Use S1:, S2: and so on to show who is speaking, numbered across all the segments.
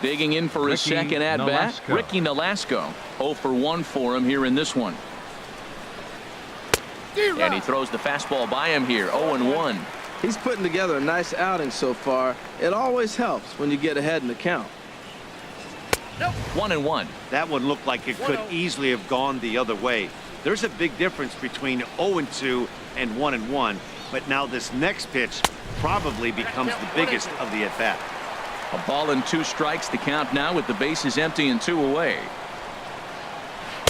S1: Digging in for his second at-bat, Ricky Nolasco. 0 for 1 for him here in this one. And he throws the fastball by him here, 0-1.
S2: He's putting together a nice outing so far. It always helps when you get ahead in the count.
S1: 1-1.
S3: That one looked like it could easily have gone the other way. There's a big difference between 0-2 and 1-1, but now this next pitch probably becomes the biggest of the at-bat.
S1: A ball and 2 strikes to count now with the bases empty and 2 away.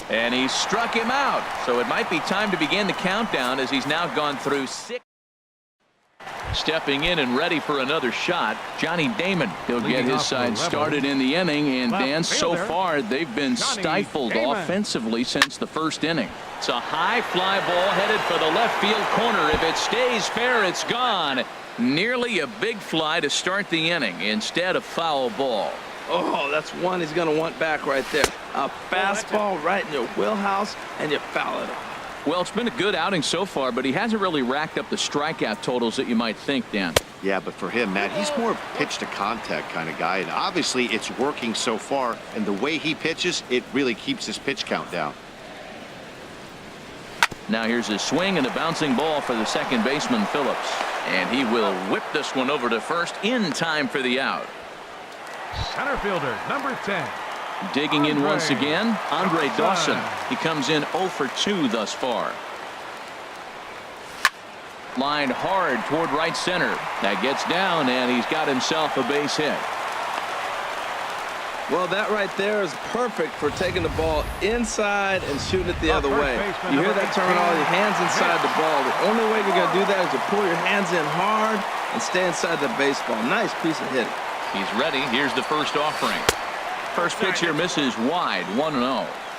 S1: And he struck him out, so it might be time to begin the countdown as he's now gone through 6. Stepping in and ready for another shot, Johnny Damon. He'll get his side started in the inning, and Dan, so far they've been stifled offensively since the first inning. It's a high fly ball headed for the left field corner. If it stays fair, it's gone. Nearly a big fly to start the inning instead of foul ball.
S2: Oh, that's one he's going to want back right there. A fastball right in your wheelhouse, and you foul it off.
S1: Well, it's been a good outing so far, but he hasn't really racked up the strikeout totals that you might think, Dan.
S3: Yeah, but for him, Matt, he's more pitch to contact kind of guy, and obviously it's working so far, and the way he pitches, it really keeps his pitch count down.
S1: Now here's a swing and a bouncing ball for the second baseman, Phillips, and he will whip this one over to first in time for the out.
S4: Center fielder, number 10.
S1: Digging in once again, Andre Dawson. He comes in 0 for 2 thus far. Lined hard toward right center. That gets down, and he's got himself a base hit.
S2: Well, that right there is perfect for taking the ball inside and shooting it the other way. You hear that terminology, hands inside the ball. The only way you're going to do that is to pull your hands in hard and stay inside the baseball. Nice piece of hitting.
S1: He's ready. Here's the first offering. First pitch here misses wide, 1-0.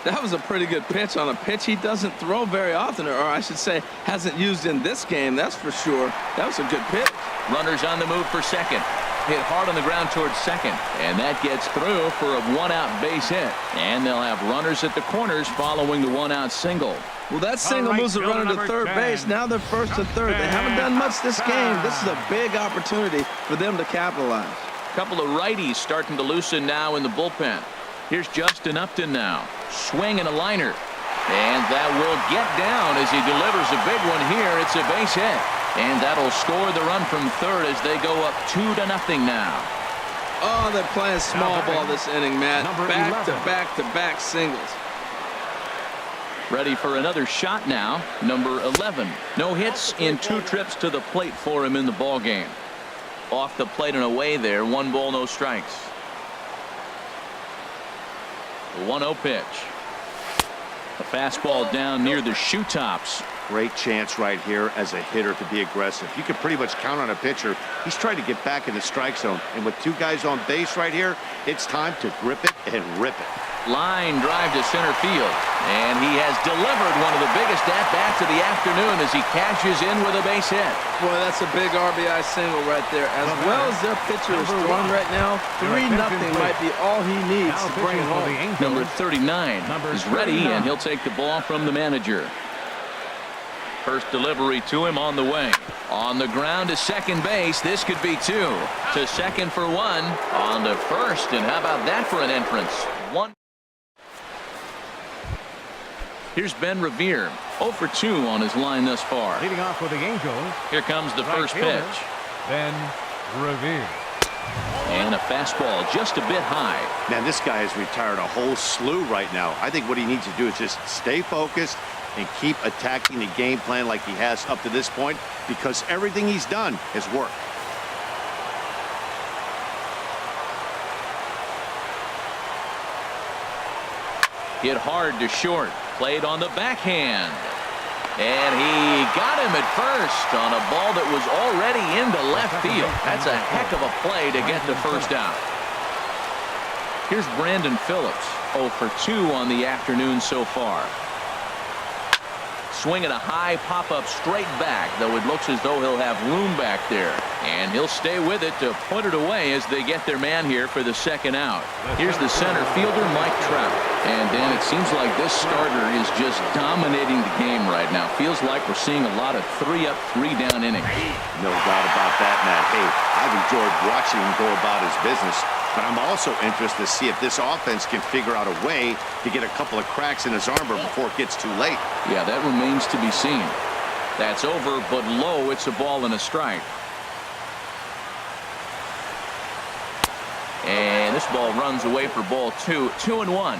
S2: That was a pretty good pitch on a pitch he doesn't throw very often, or I should say hasn't used in this game, that's for sure. That was a good pitch.
S1: Runners on the move for second. Hit hard on the ground towards second, and that gets through for a 1-out base hit. And they'll have runners at the corners following the 1-out single.
S2: Well, that single moves the runner to third base. Now they're first and third. They haven't done much this game. This is a big opportunity for them to capitalize.
S1: Couple of righties starting to loosen now in the bullpen. Here's Justin Upton now. Swing and a liner. And that will get down as he delivers a big one here. It's a base hit. And that'll score the run from third as they go up 2-0 now.
S2: Oh, they're playing small ball this inning, Matt. Back-to-back singles.
S1: Ready for another shot now. Number 11. No hits in 2 trips to the plate for him in the ballgame. Off the plate and away there. 1 ball, no strikes. The 1-0 pitch. A fastball down near the shoe tops.
S3: Great chance right here as a hitter to be aggressive. You can pretty much count on a pitcher. He's trying to get back in the strike zone. And with 2 guys on base right here, it's time to grip it and rip it.
S1: Line drive to center field. And he has delivered one of the biggest at-bats of the afternoon as he cashes in with a base hit.
S2: Boy, that's a big RBI single right there. As well as their pitcher is throwing right now, 3-0 might be all he needs to bring it home.
S1: Number 39 is ready, and he'll take the ball from the manager. First delivery to him on the way. On the ground to second base. This could be 2. To second for 1. On to first, and how about that for an entrance? 1. Here's Ben Revere, 0 for 2 on his line thus far.
S4: Leading off with the Angels.
S1: Here comes the first pitch.
S4: Ben Revere.
S1: And a fastball just a bit high.
S3: Man, this guy has retired a whole slew right now. I think what he needs to do is just stay focused and keep attacking the game plan like he has up to this point, because everything he's done has worked.
S1: Hit hard to short. Played on the backhand. And he got him at first on a ball that was already into left field. That's a heck of a play to get the first out. Here's Brandon Phillips, 0 for 2 on the afternoon so far. Swinging a high pop-up straight back, though it looks as though he'll have room back there. And he'll stay with it to put it away as they get their man here for the second out. Here's the center fielder, Mike Trout. And Dan, it seems like this starter is just dominating the game right now. Feels like we're seeing a lot of 3-up, 3-down innings.
S3: No doubt about that, Matt. Hey, I've enjoyed watching him go about his business. but I'm also interested to see if this offense can figure out a way to get a couple of cracks in his armor before it gets too late.
S1: Yeah, that remains to be seen. That's over, but low. It's a ball and a strike. And this ball runs away for ball 2. 2-1.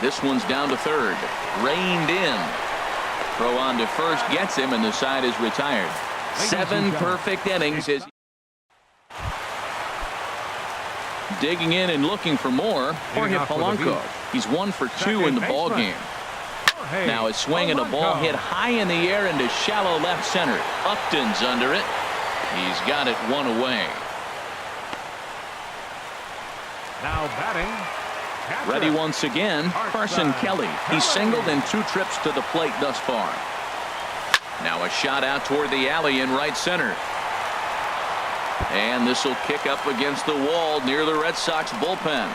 S1: This one's down to third. Reined in. Throw on to first gets him, and the side is retired. 7 perfect innings. Digging in and looking for more. Jorge Polanco. He's 1 for 2 in the ball game. Now a swing and a ball hit high in the air into shallow left center. Upton's under it. He's got it 1 away.
S4: Now batting.
S1: Ready once again, Carson Kelly. He's singled in 2 trips to the plate thus far. Now a shot out toward the alley in right center. And this will kick up against the wall near the Red Sox bullpen.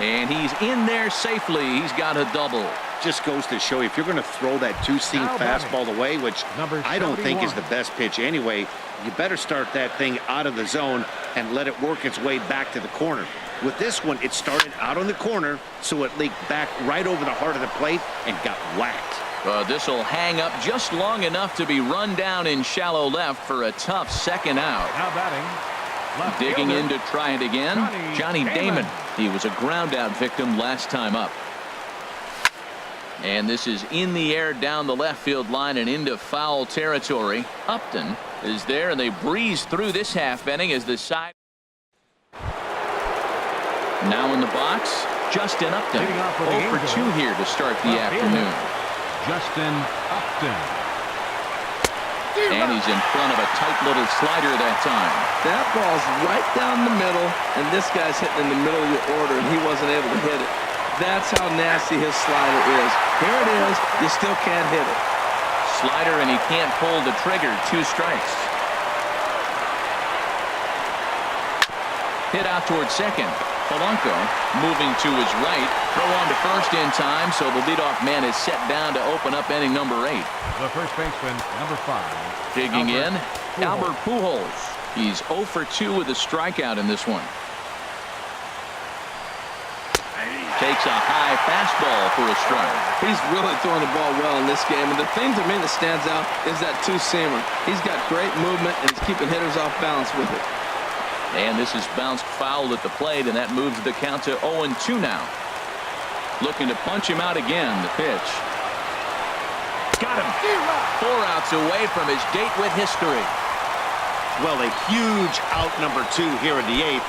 S1: And he's in there safely. He's got a double.
S3: Just goes to show you, if you're going to throw that 2-seam fastball away, which I don't think is the best pitch anyway, you better start that thing out of the zone and let it work its way back to the corner. With this one, it started out on the corner, so it leaked back right over the heart of the plate and got whacked.
S1: This will hang up just long enough to be run down in shallow left for a tough second out.
S4: Now batting.
S1: Digging in to try it again, Johnny Damon. He was a ground out victim last time up. And this is in the air down the left field line and into foul territory. Upton is there, and they breeze through this half inning as the side. Now in the box, Justin Upton. 0 for 2 here to start the afternoon.
S4: Justin Upton.
S1: And he's in front of a tight little slider that time.
S2: That ball's right down the middle, and this guy's hitting in the middle of your order, and he wasn't able to hit it. That's how nasty his slider is. Here it is. You still can't hit it.
S1: Slider, and he can't pull the trigger. 2 strikes. Hit out towards second. Polanco moving to his right. Throw on to first in time, so the leadoff man is set down to open up inning number 8.
S4: The first baseman, number 5.
S1: Digging in,
S4: Pujols.
S1: Albert Pujols. He's 0 for 2 with a strikeout in this one. Takes a high fastball for a strike.
S2: He's really throwing the ball well in this game, and the thing to me that stands out is that 2-seamer. He's got great movement, and he's keeping hitters off balance with it.
S1: And this is bounced foul at the plate, and that moves the count to 0-2 now. Looking to punch him out again, the pitch. Got him. 4 outs away from his date with history.
S3: Well, a huge out number 2 here in the 8th.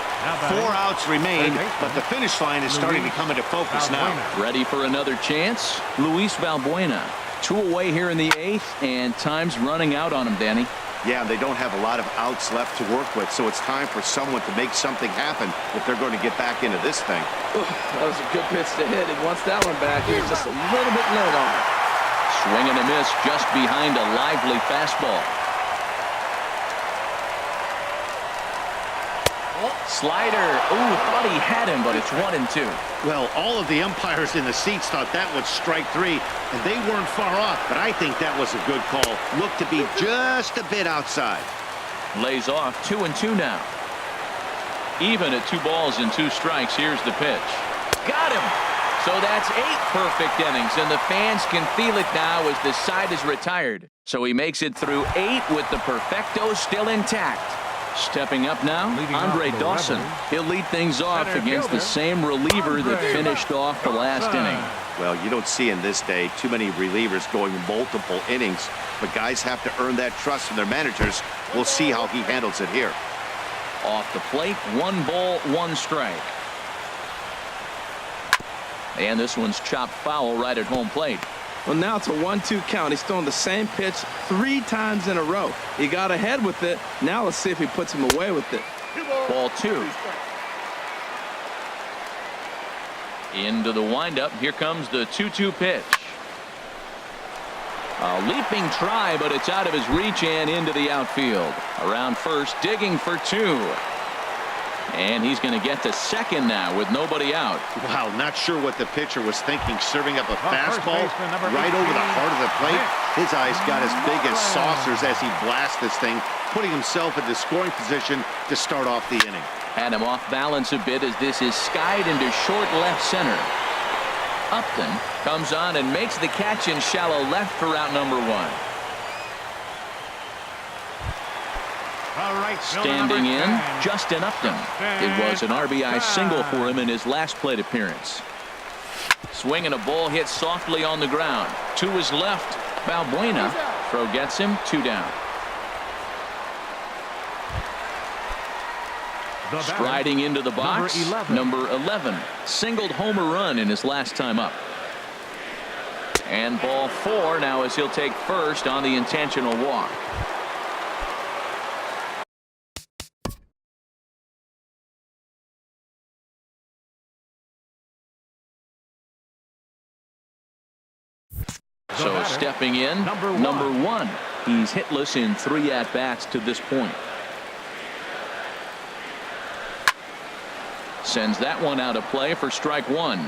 S3: 4 outs remain, but the finish line is starting to come into focus now.
S1: Ready for another chance? Luis Valbuena. 2 away here in the 8th, and time's running out on him, Danny.
S3: Yeah, they don't have a lot of outs left to work with, so it's time for someone to make something happen if they're going to get back into this thing.
S2: Ooh, that was a good pitch to hit. He wants that one back. He was just a little bit late on it.
S1: Swing and a miss just behind a lively fastball. Slider. Ooh, thought he had him, but it's 1-2.
S3: Well, all of the umpires in the seats thought that was strike 3, and they weren't far off, but I think that was a good call. Looked to be just a bit outside.
S1: Lays off. 2-2 now. Even at 2 balls and 2 strikes. Here's the pitch. Got him. So that's 8 perfect innings, and the fans can feel it now as the side is retired. So he makes it through 8 with the perfecto still intact. Stepping up now, Andre Dawson. He'll lead things off against the same reliever that finished off the last inning.
S3: Well, you don't see in this day too many relievers going multiple innings, but guys have to earn that trust from their managers. We'll see how he handles it here.
S1: Off the plate, 1 ball, 1 strike. And this one's chopped foul right at home plate.
S2: Well, now it's a 1-2 count. He's thrown the same pitch 3 times in a row. He got ahead with it. Now let's see if he puts him away with it.
S1: Ball 2. Into the windup. Here comes the 2-2 pitch. A leaping try, but it's out of his reach and into the outfield. Around first, digging for 2. And he's going to get to second now with nobody out.
S3: Wow, not sure what the pitcher was thinking, serving up a fastball right over the heart of the plate. His eyes got as big as saucers as he blasts this thing, putting himself into scoring position to start off the inning.
S1: Had him off balance a bit as this is skied into short left center. Upton comes on and makes the catch in shallow left for out number one. Standing in, Justin Upton. It was an RBI single for him in his last plate appearance. Swinging a ball hit softly on the ground. To his left, Balbuena. Throw gets him, 2 down. Striding into the box, number 11. Singled homer run in his last time up. And ball 4 now as he'll take first on the intentional walk. So stepping in, number 1. He's hitless in 3 at-bats to this point. Sends that one out of play for strike 1.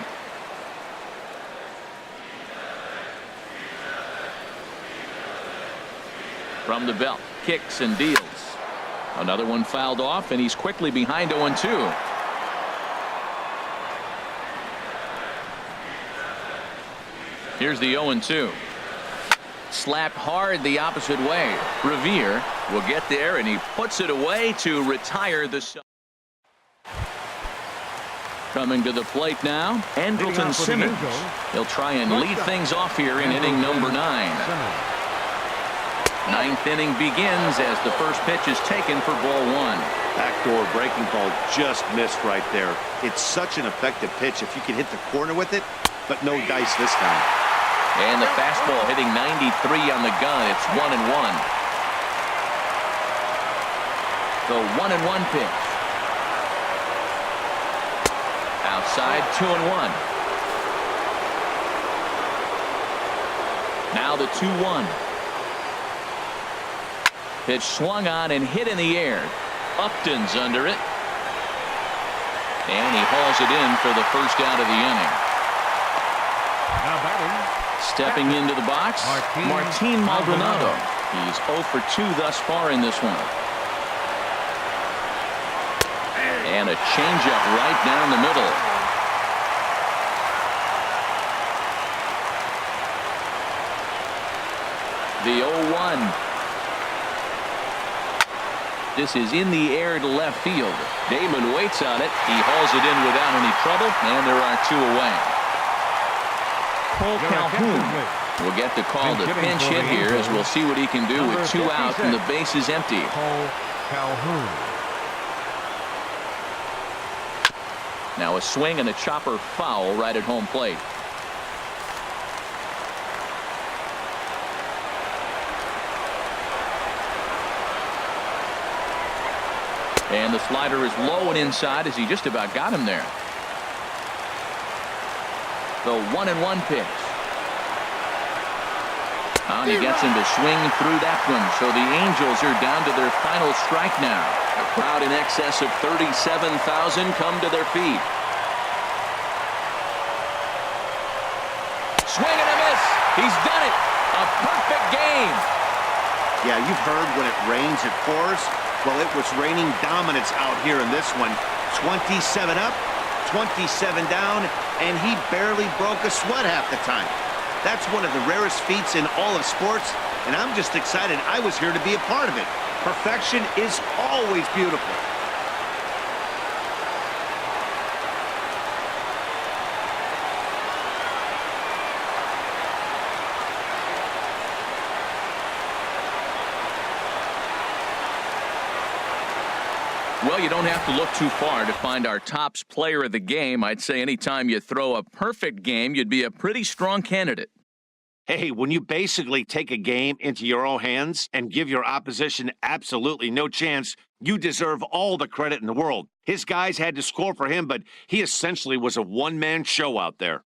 S1: From the belt, kicks and deals. Another one fouled off, and he's quickly behind 0-2. Here's the 0-2. Slapped hard the opposite way. Revere will get there, and he puts it away to retire the. Coming to the plate now, Andrelton Simmons. He'll try and lead things off here in inning number 9. 9th inning begins as the first pitch is taken for ball 1.
S3: Backdoor breaking ball just missed right there. It's such an effective pitch if you can hit the corner with it, but no dice this time.
S1: And the fastball hitting 93 on the gun. It's 1-1. The 1-1 pitch. Outside, 2-1. Now the 2-1. Pitch swung on and hit in the air. Upton's under it. And he hauls it in for the first out of the inning.
S4: Now batting.
S1: Stepping into the box, Martin Maldonado. He's 0 for 2 thus far in this one. And a changeup right down the middle. The 0-1. This is in the air to left field. Damon waits on it. He hauls it in without any trouble, and there are 2 away. Cole Calhoun will get the call to pinch hit here as we'll see what he can do with 2 out and the base is empty.
S4: Cole Calhoun.
S1: Now a swing and a chopper foul right at home plate. And the slider is low and inside as he just about got him there. The 1-1 pitch. And he gets him to swing through that one. So the Angels are down to their final strike now. A crowd in excess of 37,000 come to their feet. Swing and a miss. He's done it. A perfect game.
S3: Yeah, you've heard when it rains, it pours. Well, it was raining dominance out here in this one. 27 up, 27 down, and he barely broke a sweat half the time. That's one of the rarest feats in all of sports, and I'm just excited I was here to be a part of it. Perfection is always beautiful.
S1: Well, you don't have to look too far to find our tops player of the game. I'd say anytime you throw a perfect game, you'd be a pretty strong candidate.
S3: Hey, when you basically take a game into your own hands and give your opposition absolutely no chance, you deserve all the credit in the world. His guys had to score for him, but he essentially was a one-man show out there.